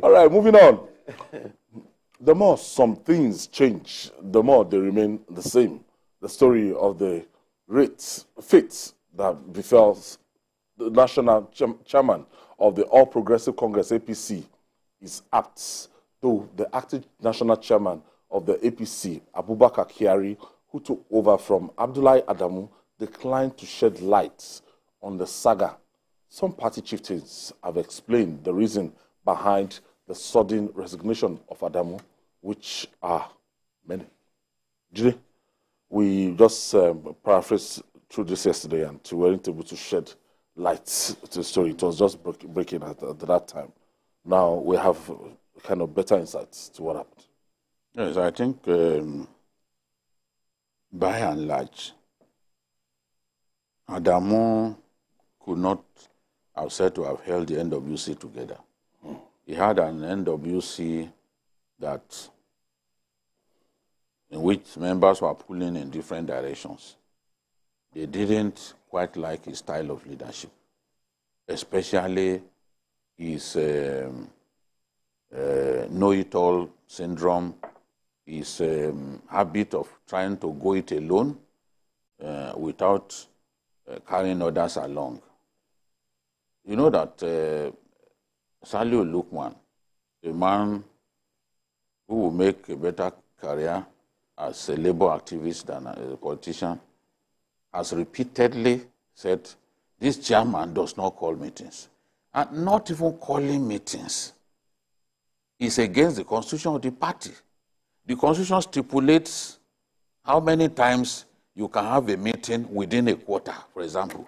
All right, moving on. The more some things change, the more they remain the same. The story of the fate that befalls the National Chairman of the All Progressive Congress, APC, is apt, though the acting National Chairman of the APC, Abubakar Kyari, who took over from Abdullahi Adamu, declined to shed light on the saga. Some party chieftains have explained the reason behind the sudden resignation of Adamu, which are many. Jide, we just paraphrased through this yesterday and we weren't able to shed light to the story. It was just breaking at that time. Now we have kind of better insights to what happened. Yes, I think by and large, Adamu could not have said to have held the NWC together. He had an NWC in which members were pulling in different directions. They didn't quite like his style of leadership, especially his know-it-all syndrome, his habit of trying to go it alone without carrying others along. You know that Saliu Lukman, a man who will make a better career as a labor activist than a politician, has repeatedly said, this chairman does not call meetings. And not even calling meetings is against the constitution of the party. The constitution stipulates how many times you can have a meeting within a quarter, for example.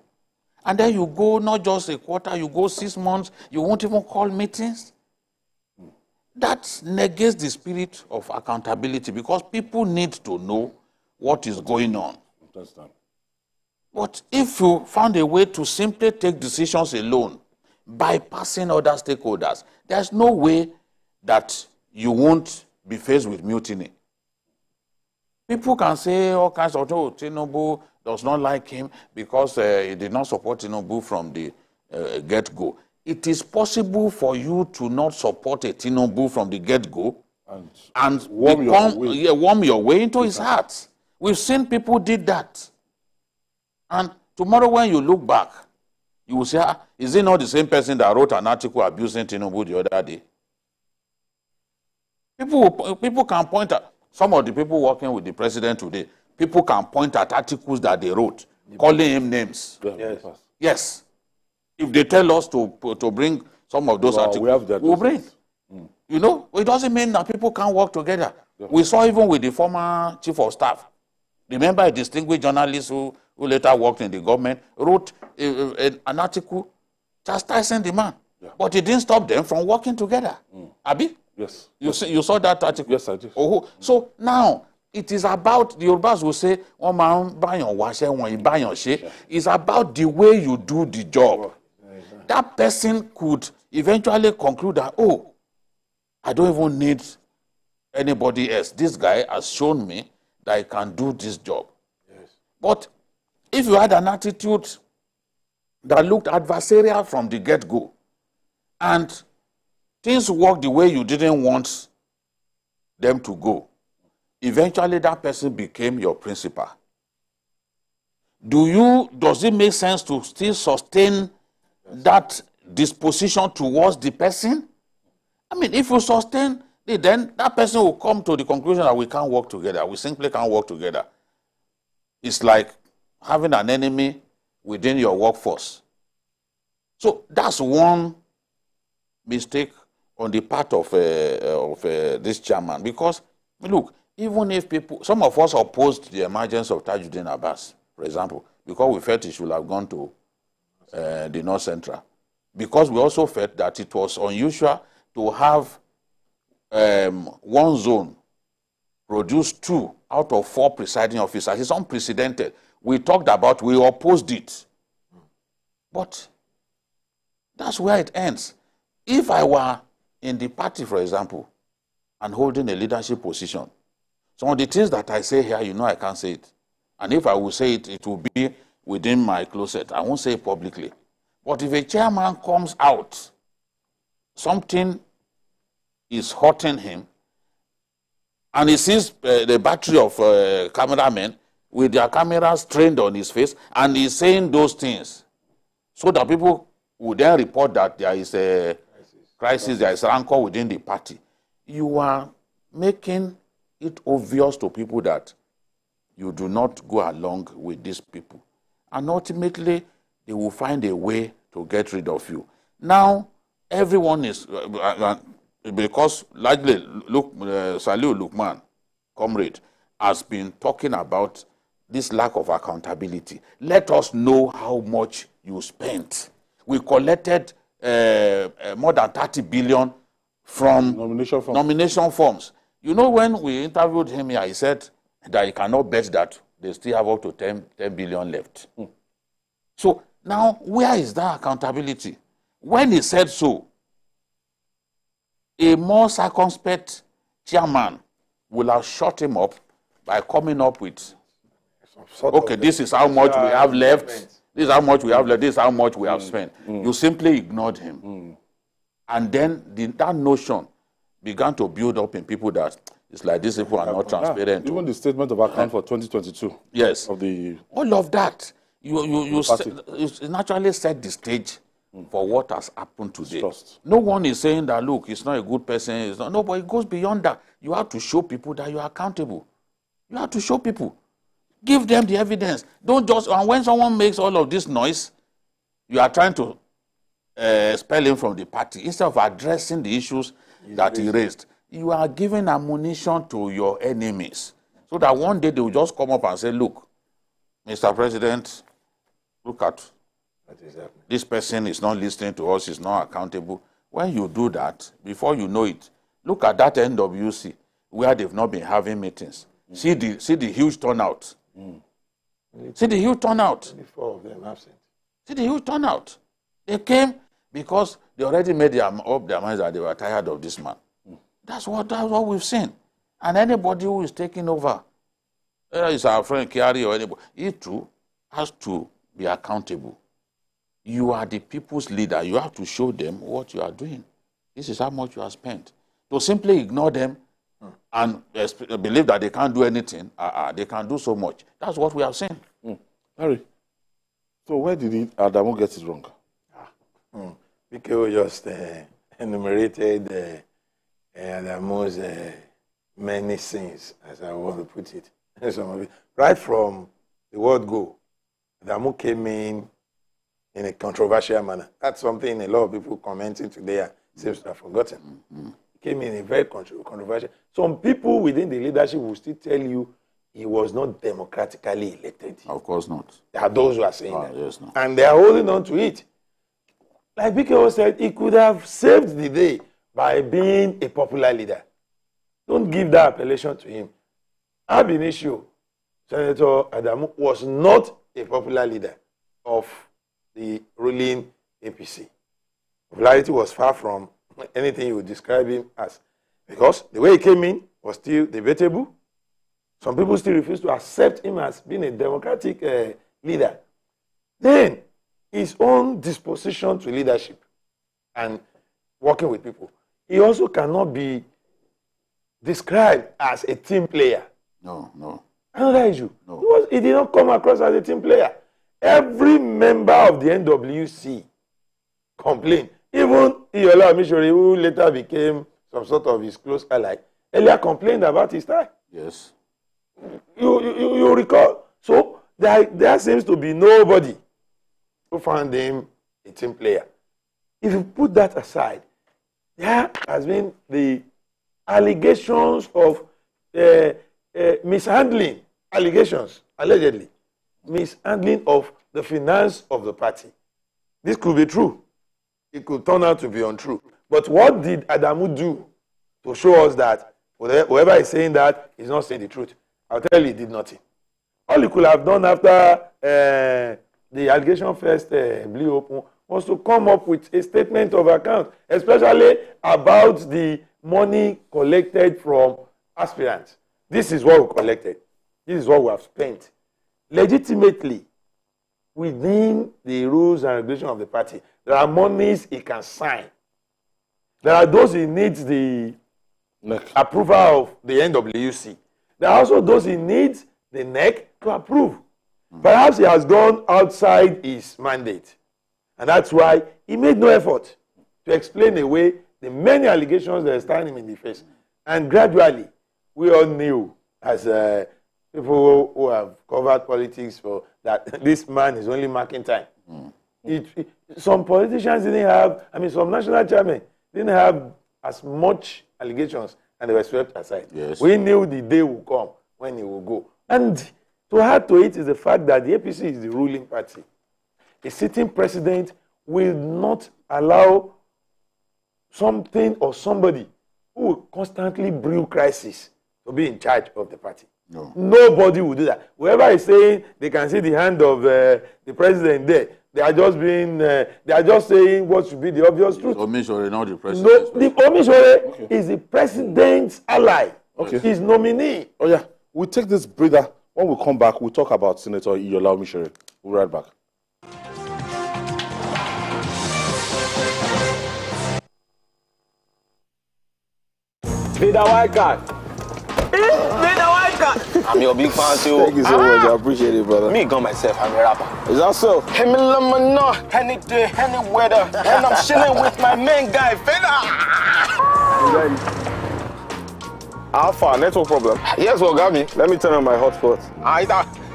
And then you go not just a quarter, you go 6 months, you won't even call meetings. That negates the spirit of accountability because people need to know what is going on. Understand. But if you found a way to simply take decisions alone, bypassing other stakeholders, there's no way that you won't be faced with mutiny. People can say all kinds of, oh, Tinubu does not like him because he did not support Tinubu from the get-go. It is possible for you to not support a Tinubu from the get-go and warm your way into his heart. We've seen people did that. And tomorrow when you look back, you will say, is it not the same person that wrote an article abusing Tinubu the other day? People can point at, some of the people working with the president today, people can point at articles that they wrote, calling him names. Yes. Yes. If they tell us to bring some of those articles, we'll bring. You know, it doesn't mean that people can't work together. Yeah. We saw even with the former chief of staff. Remember a distinguished journalist who later worked in the government, wrote an article chastising the man. Yeah. But it didn't stop them from working together. Abi? Yes. You saw that article? Yes, I did. Oh, so now, it is about, the Yorubas will say, it's about the way you do the job. That person could eventually conclude that, oh, I don't even need anybody else. This guy has shown me that I can do this job. Yes. But if you had an attitude that looked adversarial from the get-go, and things worked the way you didn't want them to go, eventually that person became your principal. Does it make sense to still sustain that disposition towards the person? I mean, if you sustain it, then that person will come to the conclusion that we can't work together. We simply can't work together. It's like having an enemy within your workforce. So that's one mistake on the part of this chairman. Because, look, even if some of us opposed the emergence of Tajuddin Abbas, for example, because we felt he should have gone to the North Central. Because we also felt that it was unusual to have one zone produce 2 out of 4 presiding officers. It's unprecedented. We opposed it. But that's where it ends. If I were in the party, for example, and holding a leadership position, some of the things that I say here, you know I can't say it. And if I will say it, it will be within my closet. I won't say it publicly. But if a chairman comes out, something is hurting him, and he sees the battery of cameramen with their cameras trained on his face, and he's saying those things, so that people will then report that there is a crisis, there is rancor within the party. You are making it obvious to people that you do not go along with these people. And ultimately, they will find a way to get rid of you. Now, everyone is, because largely, Saliu Lukman, comrade, has been talking about this lack of accountability. Let us know how much you spent. We collected more than 30 billion from nomination forms. You know, when we interviewed him here, he said that he cannot bet that they still have up to 10 billion left. So now, where is that accountability? When he said so, a more circumspect chairman will have shut him up by coming up with, okay, this is how much we have left, this is how much we have left, this is how much we have spent. You simply ignored him. And then that notion began to build up in people that it's like these people are not transparent. Even the statement of account for 2022. Yes. Of the all of that. You naturally set the stage for what has happened today. No one is saying that, look, it's not a good person. It's not, no, but it goes beyond that. You have to show people that you are accountable. You have to show people. Give them the evidence. Don't just, and when someone makes all of this noise, you are trying to expel him from the party. Instead of addressing the issues that he raised, you are giving ammunition to your enemies. So that one day they will just come up and say, look, Mr. President, look at this person is not listening to us, is not accountable. When you do that, before you know it, look at that NWC where they've not been having meetings. See the huge turnout. See the huge turnout. 4 of them absent. See the huge turnout. They came because they already made up their minds that they were tired of this man. That's what we've seen. And anybody who is taking over, whether it's our friend Kyari or anybody, he too has to be accountable. You are the people's leader. You have to show them what you are doing. This is how much you have spent. To simply ignore them and believe that they can't do anything, they can do so much. That's what we have seen. Harry, so where did Adamu get it wrong? Because just enumerated Adamu's many sins, as I want to put it. Some of it. Right from the word go, Adamu came in a controversial manner. That's something a lot of people commenting today seems to have forgotten. He came in a very controversial. Some people within the leadership will still tell you he was not democratically elected. Of course not. There are those who are saying that. Yes, no. And they are holding on to it. Like BKO said, he could have saved the day by being a popular leader. Don't give that appellation to him. Ab initio, Senator Adamu was not a popular leader of the ruling APC. Popularity was far from anything you would describe him as. Because the way he came in was still debatable. Some people still refuse to accept him as being a democratic leader. Then, his own disposition to leadership and working with people. He also cannot be described as a team player. No. Another issue. No. He did not come across as a team player. Every member of the NWC complained. Even Iola Mishori, who later became some sort of his close ally, earlier complained about his style. Yes. You recall. So there seems to be nobody who found him a team player. If you put that aside, there has been the allegations of mishandling, allegations, allegedly, mishandling of the finance of the party. This could be true. It could turn out to be untrue. But what did Adamu do to show us that whoever is saying that is not saying the truth? I'll tell you, he did nothing. All he could have done after the allegation first blew open was to come up with a statement of account, especially about the money collected from aspirants. This is what we collected. This is what we have spent. Legitimately, within the rules and regulations of the party. There are monies he can sign. There are those he needs the approval of the NWC. There are also those he needs the NEC to approve. Perhaps he has gone outside his mandate. And that's why he made no effort to explain away the many allegations that are standing him in the face. And gradually, we all knew, as people who have covered politics, for that this man is only marking time. Some politicians didn't have, some national chairmen didn't have as much allegations, and they were swept aside. Yes. We knew the day would come when he will go. And to add to it is the fact that the APC is the ruling party. A sitting president will not allow something or somebody who will constantly brew crisis to be in charge of the party. No. Nobody will do that. Whoever is saying they can see the hand of the president there, they are just saying what should be the obvious truth. Omishore, not the president. No, the Omishore is the president's ally. Okay. His nominee. Oh yeah, we take this breather. When we come back, we'll talk about Senator Iyola Omishore. We'll be right back. Vida white card. Vida white card. I'm your big fan too. Thank you so much. I appreciate it, brother. Me, gun myself, I'm a rapper. Is that so? Hey, me lemon, any day, any weather. And I'm chilling with my main guy, Vida. Alpha, network problem. Yes, well, got me. Let me turn on my hotspot.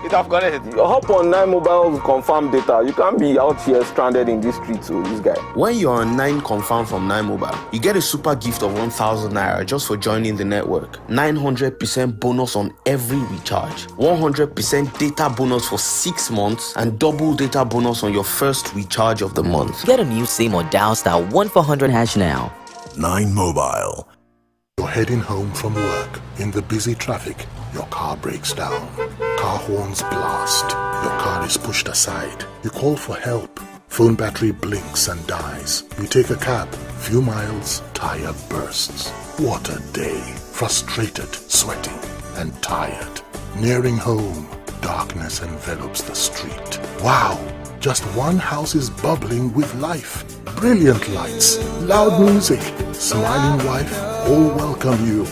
It have connected. You hop on 9 Mobile confirm data. You can't be out here stranded in this street, so this guy. When you're on 9 confirm from 9 Mobile, you get a super gift of 1,000 naira just for joining the network. 900% bonus on every recharge. 100% data bonus for 6 months and double data bonus on your first recharge of the month. Get a new SIM or dial *1400# now. 9 Mobile. You're heading home from work. In the busy traffic, your car breaks down. Car horns blast. Your car is pushed aside. You call for help. Phone battery blinks and dies. You take a cab. Few miles, tire bursts. What a day. Frustrated, sweating, and tired. Nearing home, darkness envelops the street. Wow! Just one house is bubbling with life. Brilliant lights, loud music, smiling wife, all welcome you.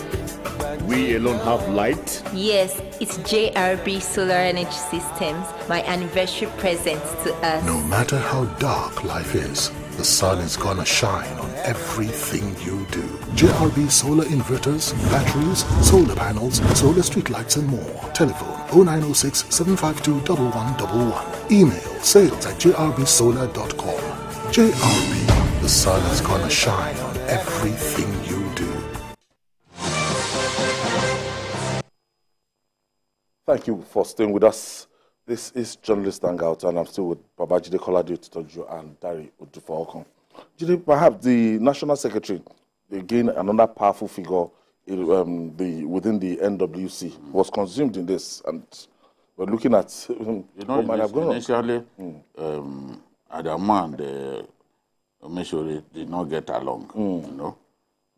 We alone have light? Yes, it's JRB Solar Energy Systems, my anniversary present to us. No matter how dark life is, the sun is gonna shine on everything you do. JRB solar inverters, batteries, solar panels, solar street lights and more. Telephone 0906 752 1111. Email sales@jrbsolar.com. JRB, the sun is gonna shine on everything you do. Thank you for staying with us. This is Journalist Hangout, and I'm still with Babajide Kolade Tutoju and Dari Odufaokon. Jide, perhaps the National Secretary, again another powerful figure within the NWC, was consumed in this, and we're looking at what might have gone on. Initially, Adamu and Omishore did not get along,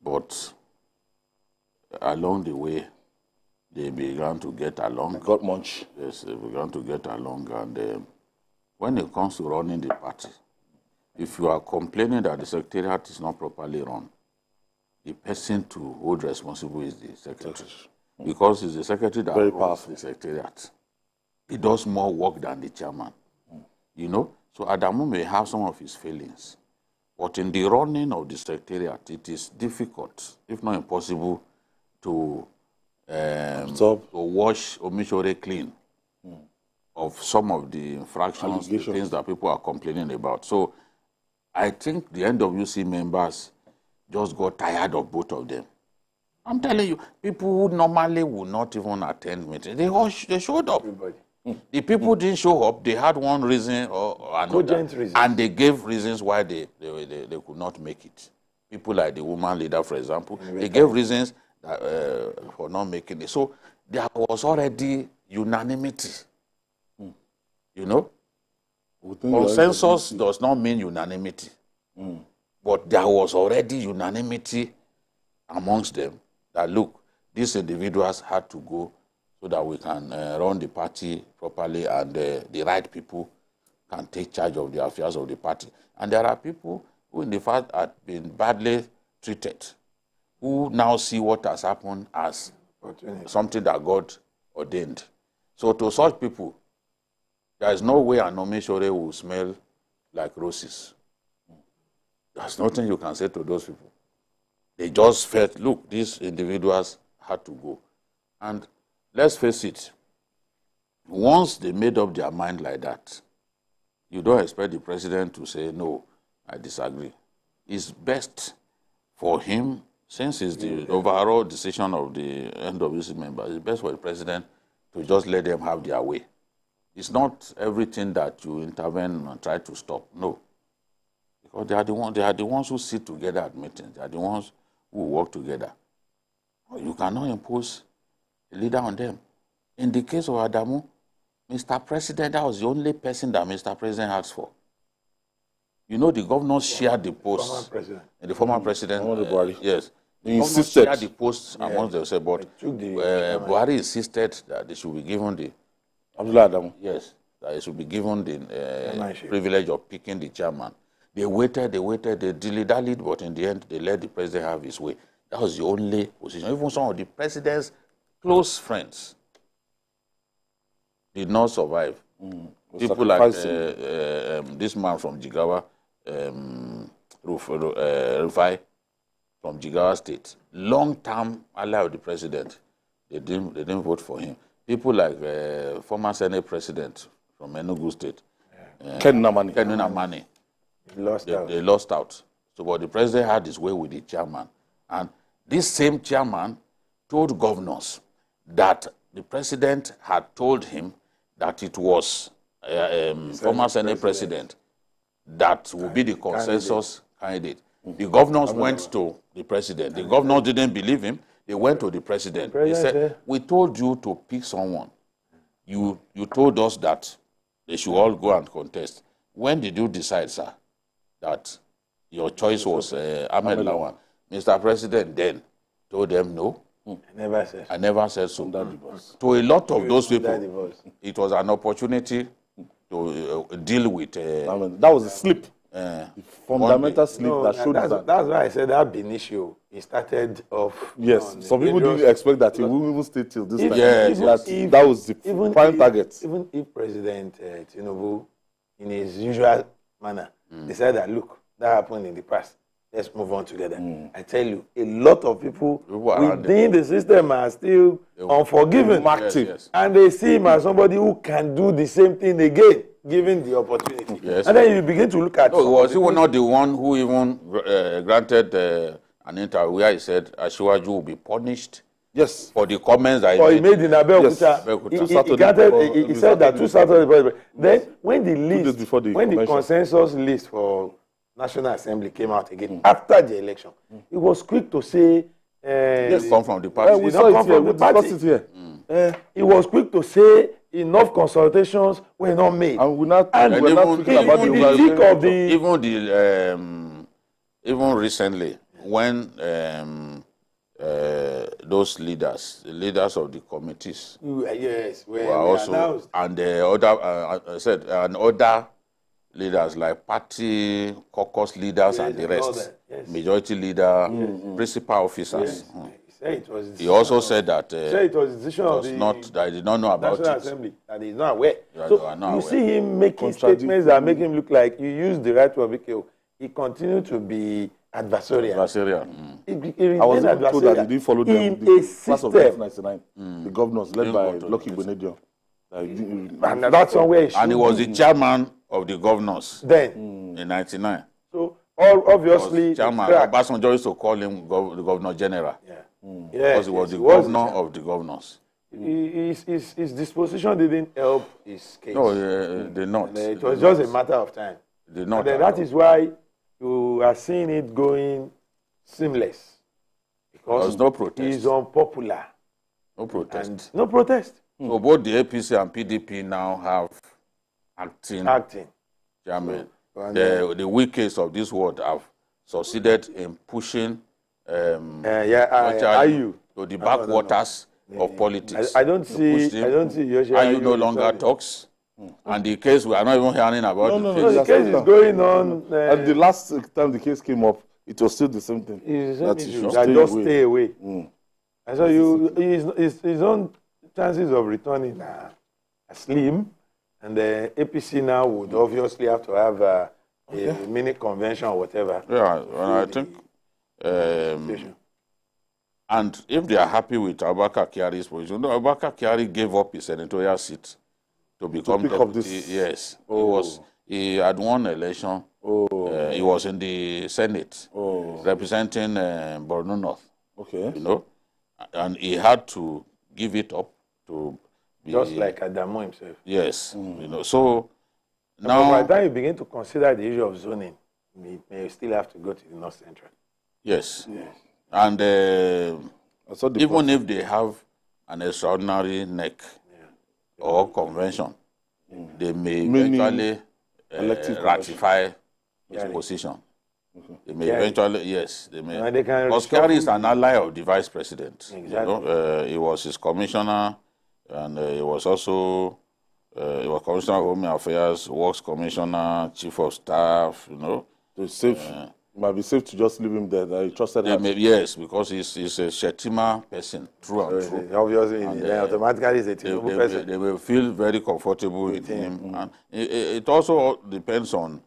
but along the way, they began to get along. They got much. Yes, they began to get along. And when it comes to running the party, if you are complaining that the secretariat is not properly run, the person to hold responsible is the secretary. Because it's the secretary that runs the secretariat. He does more work than the chairman. So Adamu may have some of his failings. But in the running of the secretariat, it is difficult, if not impossible, to wash Omishore clean of some of the infractions, the things that people are complaining about. So I think the NWC members just got tired of both of them. I'm telling you, people who normally would not even attend meetings, they showed up. Everybody. The people didn't show up. They had one reason or another, and they gave reasons why they could not make it. People like the woman leader, for example, they gave reasons for not making it. So there was already unanimity. Consensus does not mean unanimity. But there was already unanimity amongst them that, look, these individuals had to go so that we can run the party properly and the right people can take charge of the affairs of the party. And there are people who in the past have been badly treated, who now see what has happened as something that God ordained. So to such people, there is no way Anomishore will smell like roses. There's nothing you can say to those people. They just felt, look, these individuals had to go. And let's face it, once they made up their mind like that, you don't expect the president to say, no, I disagree. It's best for him, since it's the overall decision of the NWC members, it's best for the president to just let them have their way. It's not everything that you intervene and try to stop, no. Because they are the ones who sit together at meetings. They are the ones who work together. You cannot impose a leader on them. In the case of Adamu, Mr. President, that was the only person that Mr. President asked for. You know, the governors shared the posts. The former president. Yes. He insisted. Shared the posts amongst themselves, but Buhari insisted that they should be given the... Abdullahi Adamu. Yes, that they should be given the privilege of picking the chairman. They waited, they dilly-dallied, but in the end, they let the president have his way. That was the only position. Even some of the president's close friends did not survive. People like this man from Jigawa, Rufai, from Jigawa State, long-term ally of the president, they didn't vote for him. People like former Senate president from Enugu State, Ken Namani. They lost out. So, but the president had his way with the chairman. And this same chairman told governors that the president had told him that it was former Senate president that would be the consensus candidate. The governors went to the president. The governors didn't believe him. They went to the president. They said, we told you to pick someone. You told us that they should all go and contest. When did you decide, sir, that your choice was Ahmed Lawan? Mr. President then told them no. I never said so. To a lot of those people, it was an opportunity to deal with... that was a slip. Fundamental slip that showed that. That's why I said that been issue. It started off. Yes, some people didn't expect that he will even stay till this time. Yes, that was the prime target. Even if President Tinubu, in his usual manner, decided that, look, that happened in the past. Let's move on together. I tell you, a lot of people within the system are still unforgiving, active, and they see him as somebody who can do the same thing again, given the opportunity. Yes. And then you begin to look at... No, was he not the one who even granted an interview where he said Asiwaju will be punished? Yes. For the comments that he made in Abeokuta. Yes. He said that 2 Saturdays. Then when the consensus list for National Assembly came out again after the election, he was quick to say... come from the party. We saw it here. We discussed it here. He was quick to say enough consultations were not made. And we're not thinking about even recently, when those leaders, the leaders of the committees, were also announced. And other leaders like party caucus leaders and the rest, majority leader, principal officers. He also said that it was the decision of the that he did not know about National Assembly, that he's not aware. So you see him making statements that make him look like you used the right word. He continued to be adversarial. I was told that he didn't follow the class of 1999. The governors led by Lucky Benedion. And that's somewhere. And he was the chairman of the governors then in '99. So obviously, chairman Obasanjo used to call him the Governor General. Because he was the governor of the governors. His disposition didn't help his case. No, they did not. It was just a matter of time. They did not. And that is why you are seeing it going seamless. Because no protest. He's unpopular. No protest. And no protest. So both the APC and PDP now have acting chairman. The weakest of this world have succeeded in pushing Ayu to the backwaters of politics. I don't see Yoshi Ayu no longer talks. And the case, we are not even hearing about the case. No, the case is going on. And the last time the case came up, it was still the same thing. It's that the he same should issue. Just stay away. And so his own chances of returning are slim. And the APC now would obviously have to have a mini convention or whatever. Yeah, well, I think... and if they are happy with Abubakar Kyari's position, Abubakar Kyari gave up his senatorial seat to become deputy. Yes, he had won an election. He was in the Senate representing Borno North. Okay. You know, and he had to give it up to be, just like Adamu himself. Yes, you know. So now, by the time you begin to consider the issue of zoning, you may still have to go to the North Central. Yes. And even if they have an extraordinary NEC or convention, they may eventually ratify his position. They may eventually, yes, they may. Because Kyari is an ally of the vice president. Exactly. You know? He was his commissioner, and he was also he was commissioner of Home Affairs, works commissioner, chief of staff. You know, it's safe. It might be safe to just leave him there. I trusted him. Yes, because he's a Shetima person, true and true. Obviously, and, automatically he's a Tinubu person. They will feel very comfortable with him. And it also depends on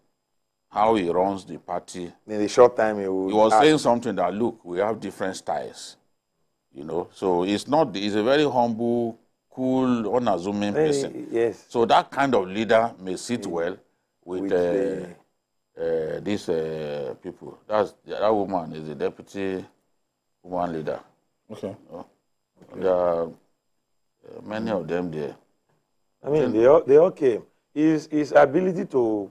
how he runs the party. In the short time, he was saying something that, look, we have different styles. You know, so he's a very humble, cool, unassuming person. Yes. So that kind of leader may sit well with these people. That woman is the deputy woman leader. Okay. There are many of them there. I mean, they all came. His ability to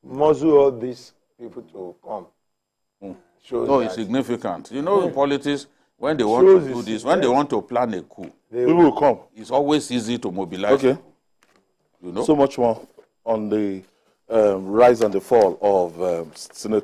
muzzle all these people to come shows. No, it's significant. You know, in politics, when they want to do this, when they want to plan a coup, people will come. It's always easy to mobilize. Okay. You know? So much more on the rise and the fall of Senator